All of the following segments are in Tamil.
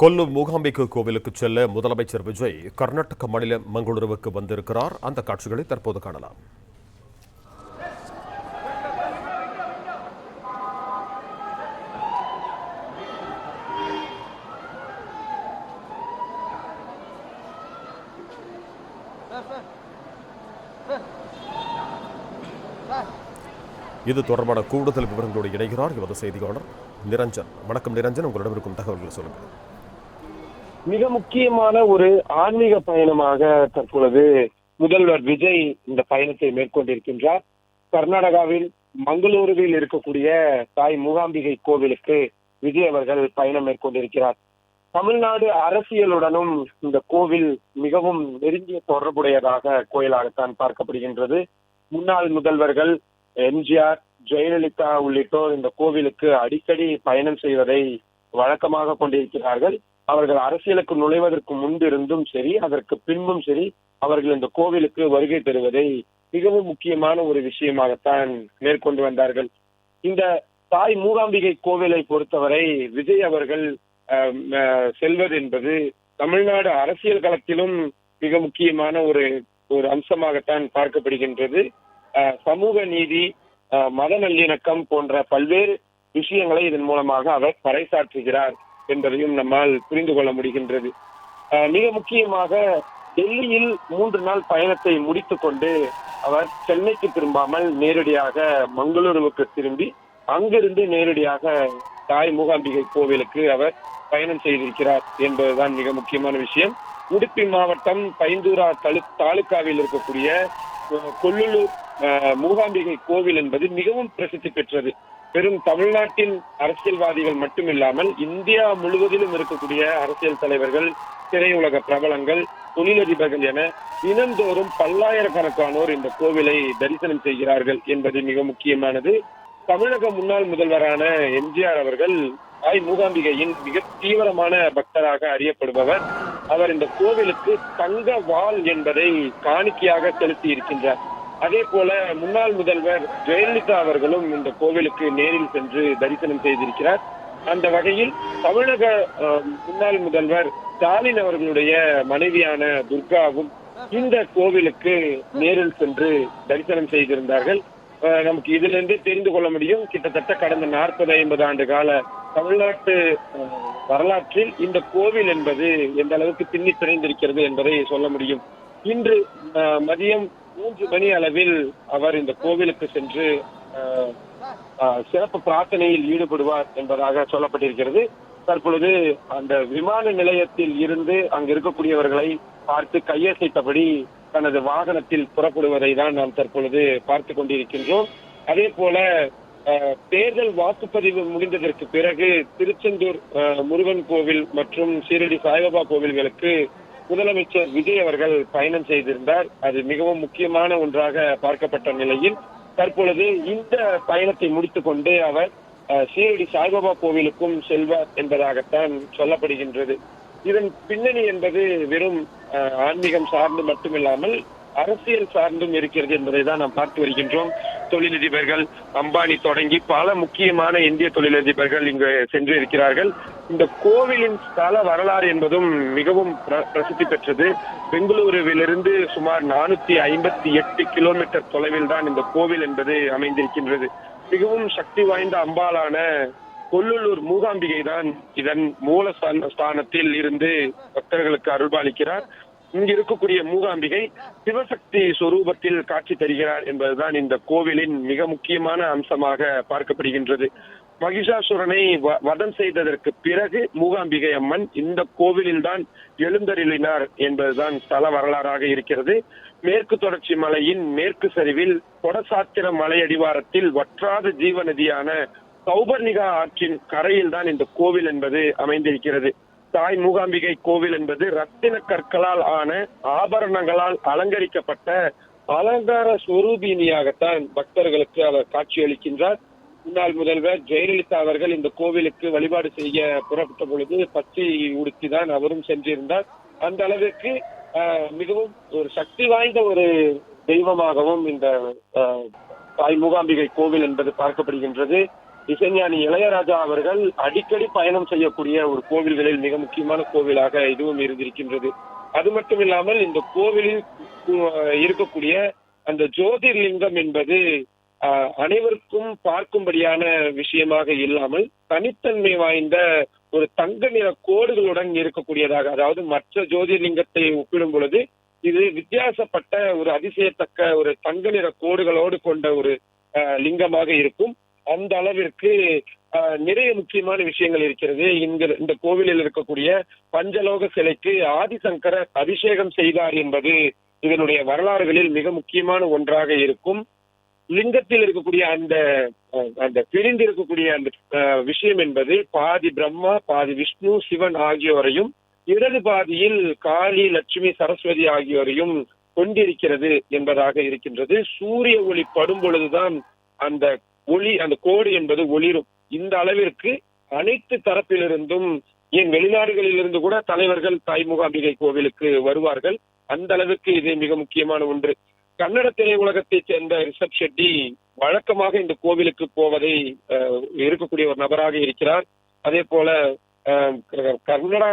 கொல்லும் மூகாம்பிகை கோவிலுக்கு செல்ல முதலமைச்சர் விஜய் கர்நாடக மாநிலம் மங்களூருவுக்கு வந்திருக்கிறார். அந்த காட்சிகளை தற்போது காணலாம். இது தொடர்பான கூடுதல் விவரங்களோடு இணைகிறார் எமது செய்தியாளர் நிரஞ்சன். வணக்கம் நிரஞ்சன், உங்களிடம் இருக்கும் தகவல்களை சொல்லுங்கள். மிக முக்கியமான ஒரு ஆன்மீக பயணமாக தற்பொழுது முதல்வர் விஜய் இந்த பயணத்தை மேற்கொண்டிருக்கின்றார். கர்நாடகாவில் மங்களூருவில் இருக்கக்கூடிய தாய் மூகாம்பிகை கோவிலுக்கு விஜய் அவர்கள் பயணம் மேற்கொண்டிருக்கிறார். தமிழ்நாடு அரசியலுடனும் இந்த கோவில் மிகவும் நெருங்கிய தொடர்புடையதாக கோயிலாகத்தான் பார்க்கப்படுகின்றது. முன்னாள் முதல்வர்கள் எம்ஜிஆர், ஜெயலலிதா உள்ளிட்டோர் இந்த கோவிலுக்கு அடிக்கடி பயணம் செய்வதை வழக்கமாக கொண்டிருக்கிறார்கள். அவர்கள் அரசியலுக்கு நுழைவதற்கு முன்பிருந்தும் சரி, அதற்கு பின்பும் சரி, அவர்கள் இந்த கோவிலுக்கு வருகை தருவதை மிகவும் முக்கியமான ஒரு விஷயமாகத்தான் மேற்கொண்டு வந்தார்கள். இந்த தாய் மூகாம்பிகை கோவிலை பொறுத்தவரை விஜய் அவர்கள் செல்வது என்பது தமிழ்நாடு அரசியல் களத்திலும் மிக முக்கியமான ஒரு அம்சமாகத்தான் பார்க்கப்படுகின்றது. சமூக நீதி, மத நல்லிணக்கம் போன்ற பல்வேறு விஷயங்களை இதன் மூலமாக அவர் பறைசாற்றுகிறார் என்பதையும் நம்மால் புரிந்து கொள்ள முடிகின்றது. மிக முக்கியமாக டெல்லியில் 3 நாள் பயணத்தை முடித்துக் கொண்டு அவர் சென்னைக்கு திரும்பாமல் நேரடியாக மங்களூருவுக்கு திரும்பி அங்கிருந்து நேரடியாக தாய் மூகாம்பிகை கோவிலுக்கு அவர் பயணம் செய்திருக்கிறார் என்பதுதான் மிக முக்கியமான விஷயம். உடுப்பி மாவட்டம் பைந்தூரா தாலுகாவில் இருக்கக்கூடிய கொல்லூர் மூகாம்பிகை கோவில் என்பது மிகவும் பிரசித்தி பெற்றது. பெரும் தமிழ்நாட்டின் அரசியல்வாதிகள் மட்டுமில்லாமல் இந்தியா முழுவதிலும் இருக்கக்கூடிய அரசியல் தலைவர்கள், திரையுலக பிரபலங்கள், தொழிலதிபர்கள் என தினந்தோறும் பல்லாயிரக்கணக்கானோர் இந்த கோவிலை தரிசனம் செய்கிறார்கள் என்பது மிக முக்கியமானது. தமிழக முன்னாள் முதல்வரான எம்ஜிஆர் அவர்கள் தாய் மூகாம்பிகையின் மிக தீவிரமான பக்தராக அறியப்படுபவர். அவர் இந்த கோவிலுக்கு தங்க வாள் என்பதை காணிக்கையாக செலுத்தி இருக்கின்றார். அதே போல முன்னாள் முதல்வர் ஜெயலலிதா அவர்களும் இந்த கோவிலுக்கு நேரில் சென்று தரிசனம் செய்திருக்கிறார். அந்த வகையில் தமிழக முன்னாள் முதல்வர் ஸ்டாலின் அவர்களுடைய மனைவியான துர்காவும் இந்த கோவிலுக்கு நேரில் சென்று தரிசனம் செய்திருந்தார்கள். நமக்கு இதிலிருந்து தெரிந்து கொள்ள முடியும், கிட்டத்தட்ட கடந்த 40-50 ஆண்டு கால தமிழ்நாட்டு வரலாற்றில் இந்த கோவில் என்பது எந்த அளவுக்கு பின்னி பிணைந்திருக்கிறது என்பதை சொல்ல முடியும். இன்று மதியம் 3 மணி அளவில் அவர் இந்த கோவிலுக்கு சென்று சிறப்பு பிரார்த்தனையில் ஈடுபடுவார் என்பதாக சொல்லப்பட்டிருக்கிறது. தற்பொழுது அந்த விமான நிலையத்தில் இருந்து அங்கு இருக்கக்கூடியவர்களை பார்த்து கையசைத்தபடி தனது வாகனத்தில் புறப்படுவதை தான் நாம் தற்பொழுது பார்த்து கொண்டிருக்கின்றோம். அதே போல தேர்தல் வாக்குப்பதிவு முடிந்ததற்கு பிறகு திருச்செந்தூர் முருகன் கோவில் மற்றும் ஷீரடி சாய்பாபா கோவில்களுக்கு முதலமைச்சர் விஜய் அவர்கள் பயணம் செய்திருந்தார். அது மிகவும் முக்கியமான ஒன்றாக பார்க்கப்பட்ட நிலையில் தற்பொழுது இந்த பயணத்தை முடித்துக் கொண்டு அவர் ஷீரடி சாய்பாபா கோவிலுக்கும் செல்வார் என்பதாகத்தான் சொல்லப்படுகின்றது. இதன் பின்னணி என்பது வெறும் ஆன்மீகம் சார்ந்து மட்டுமில்லாமல் அரசியல் சார்ந்தும் இருக்கிறது என்பதை தான் நாம் பார்த்து வருகின்றோம். தொழிலதிபர்கள் அம்பானி தொடங்கி பல முக்கியமான இந்திய தொழிலதிபர்கள் இங்கு சென்று இருக்கிறார்கள். இந்த கோவிலின் ஸ்தல வரலாறு என்பதும் மிகவும் பிரசித்தி பெற்றது. பெங்களூருவிலிருந்து சுமார் 458 கிலோமீட்டர் தொலைவில் தான் இந்த கோவில் என்பது அமைந்திருக்கின்றது. மிகவும் சக்தி வாய்ந்த அம்பாலான கொல்லூர் மூகாம்பிகை தான் இதன் மூல ஸ்தானத்தில் இருந்து பக்தர்களுக்கு அருள்பாலிக்கிறார். இங்கு இருக்கக்கூடிய மூகாம்பிகை சிவசக்தி சொரூபத்தில் காட்சி தருகிறார் என்பதுதான் இந்த கோவிலின் மிக முக்கியமான அம்சமாக பார்க்கப்படுகின்றது. மகிஷாசுரனை வதம் செய்ததற்கு பிறகு மூகாம்பிகை அம்மன் இந்த கோவிலில் தான் எழுந்தருளினார் என்பதுதான் ஸ்தல வரலாறாக இருக்கிறது. மேற்கு தொடர்ச்சி மலையின் மேற்கு சரிவில் கொடசாத்திர மலை அடிவாரத்தில் வற்றாத ஜீவநதியான சௌபர்ணிகா ஆற்றின் கரையில் தான் இந்த கோவில் என்பது அமைந்திருக்கிறது. தாய் மூகாம்பிகை கோவில் என்பது ரத்தின கற்களால் ஆன ஆபரணங்களால் அலங்கரிக்கப்பட்ட அலங்கார ஸ்வரூபினியாகத்தான் பக்தர்களுக்கு அவர் காட்சியளிக்கின்றார். முன்னாள் முதல்வர் ஜெயலலிதா அவர்கள் இந்த கோவிலுக்கு வழிபாடு செய்ய புறப்பட்ட பொழுது பச்சை உடுத்திதான் அவரும் சென்றிருந்தார். அந்த அளவிற்கு மிகவும் ஒரு சக்தி வாய்ந்த ஒரு தெய்வமாகவும் இந்த தாய் மூகாம்பிகை கோவில் என்பது பார்க்கப்படுகின்றது. இசைஞானி இளையராஜா அவர்கள் அடிக்கடி பயணம் செய்யக்கூடிய ஒரு கோவில்களில் மிக முக்கியமான கோவிலாக இதுவும் இருந்திருக்கின்றது. அது மட்டும் இல்லாமல் இந்த கோவிலில் இருக்கக்கூடிய அந்த ஜோதிர்லிங்கம் என்பது அனைவருக்கும் பார்க்கும்படியான விஷயமாக இல்லாமல் தனித்தன்மை வாய்ந்த ஒரு தங்க நிற கோடுகளுடன் இருக்கக்கூடியதாக, அதாவது மற்ற ஜோதிர்லிங்கத்தை ஒப்பிடும் பொழுது இது வித்தியாசப்பட்ட ஒரு அதிசயத்தக்க ஒரு தங்க நிற கோடுகளோடு கொண்ட ஒரு லிங்கமாக இருக்கும். அந்த அளவிற்கு நிறைய முக்கியமான விஷயங்கள் இருக்கிறது. இந்த கோவிலில் இருக்கக்கூடிய பஞ்சலோக சிலைக்கு ஆதிசங்கரர் அபிஷேகம் செய்தார் என்பது இதனுடைய வரலாறுகளில் மிக முக்கியமான ஒன்றாக இருக்கும். லிங்கத்தில் இருக்கக்கூடிய அந்த பிரிந்து இருக்கக்கூடிய அந்த விஷயம் என்பது பாதி பிரம்மா, பாதி விஷ்ணு, சிவன் ஆகியோரையும், இடது பாதியில் காளி, லட்சுமி, சரஸ்வதி ஆகியோரையும் கொண்டிருக்கிறது என்பதாக இருக்கின்றது. சூரிய ஒளி படும் பொழுதுதான் அந்த ஒளி, அந்த கோடு என்பது ஒளிரும். இந்த அளவிற்கு அனைத்து தரப்பிலிருந்தும், ஏன் வெளிநாடுகளிலிருந்து கூட தலைவர்கள் தாய் மூகாம்பிகை கோவிலுக்கு வருவார்கள். அந்த அளவுக்கு இது மிக முக்கியமான ஒன்று. கன்னட திரையுலகத்தைச் சேர்ந்த ரிஷப் ஷெட்டி வழக்கமாக இந்த கோவிலுக்கு போவதை இருக்கக்கூடிய ஒரு நபராக இருக்கிறார். அதே போல கன்னடா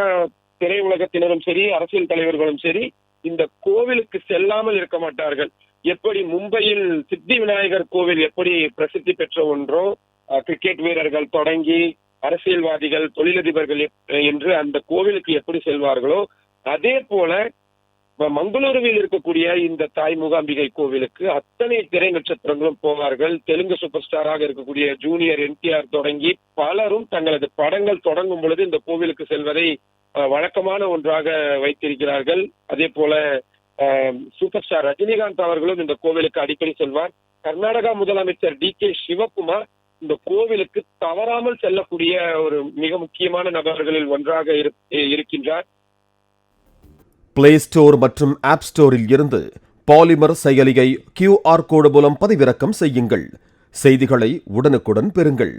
திரையுலகத்தினரும் சரி, அரசியல் தலைவர்களும் சரி, இந்த கோவிலுக்கு செல்லாமல் இருக்க மாட்டார்கள். எப்படி மும்பையில் சித்தி விநாயகர் கோவில் எப்படி பிரசித்தி பெற்ற ஒன்றோ, கிரிக்கெட் வீரர்கள் தொடங்கி அரசியல்வாதிகள், தொழிலதிபர்கள் என்று அந்த கோவிலுக்கு எப்படி செல்வார்களோ, அதே போல மங்களூருவில் இருக்கக்கூடிய இந்த தாய் மூகாம்பிகை கோவிலுக்கு அத்தனை திரை நட்சத்திரங்களும் போவார்கள். தெலுங்கு சூப்பர் ஸ்டாராக இருக்கக்கூடிய ஜூனியர் என்டிஆர் தொடங்கி பலரும் தங்களது படங்கள் தொடங்கும் பொழுது இந்த கோவிலுக்கு செல்வதை வழக்கமான ஒன்றாக வைத்திருக்கிறார்கள். அதே போல சூப்பர் ஸ்டார் ரஜினிகாந்த் அவர்களும் இந்த கோவிலுக்கு அடிக்கடி செல்வார். கர்நாடகா முதலமைச்சர் DK சிவகுமார் இந்த கோவிலுக்கு தவறாமல் செல்லக்கூடிய ஒரு மிக முக்கியமான நபர்களில் ஒன்றாக இருக்கின்றார். பிளே ஸ்டோர் மற்றும் ஆப் ஸ்டோரில் இருந்து பாலிமர் செயலியை QR கோடு மூலம் பதிவிறக்கம் செய்யுங்கள். செய்திகளை உடனுக்குடன் பெறுங்கள்.